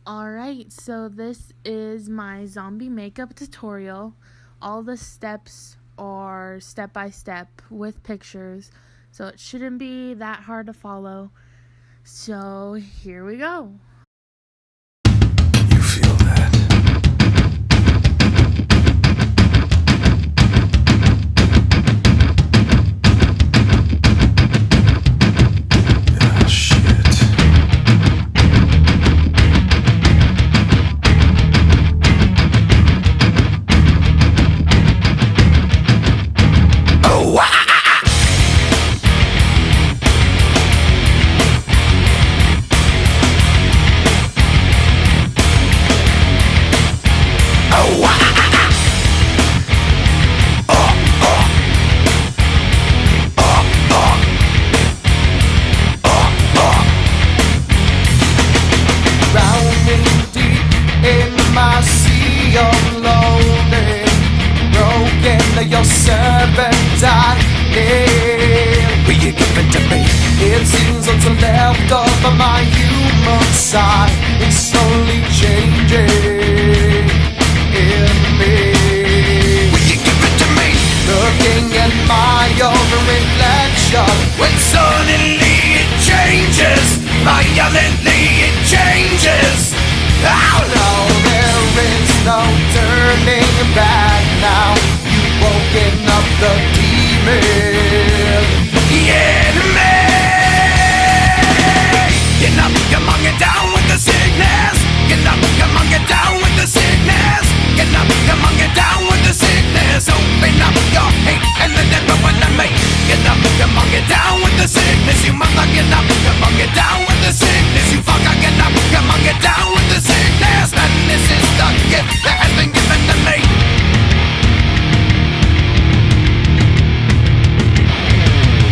Alright, so this is my zombie makeup tutorial. All the steps are step by step with pictures, so it shouldn't be that hard to follow. So here we go. You feel that? Ah, shit. Oh, Drowning deep in my sea of loathing, broken your servant I live. will you give it to me? It seems what's left of my human side is slowly changing in me. Will you give it to me? Looking at my own reflection, When suddenly it changes, violently it changes. Oh no! now there is no turning back. Now you've woken up the demon. Yeah, man! Get up, come on, get down with the sickness. Get up, come on, get down with the sickness. Get up, come on, get down with the sickness. Open up your hate and let everyone to me. Get up, come on, get down with the sickness. You mother, get up, come on, get down with the sickness. You fucker, get up, come on, get down with the sickness. And this is the gift that has been given to me.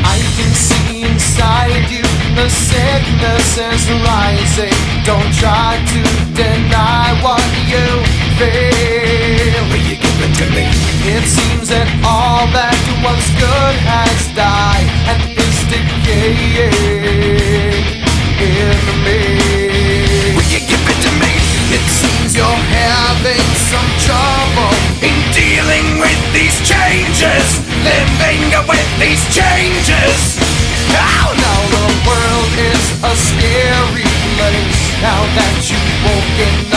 I can see inside you the sickness is rising. Don't try to deny what you feel. Will you give it to me? It seems that all that was good has died and is decaying in me. Will you give it to me? It seems you're having some trouble In dealing with these changes, living with these changes. Oh no! now. The world is a scary place now that you've woken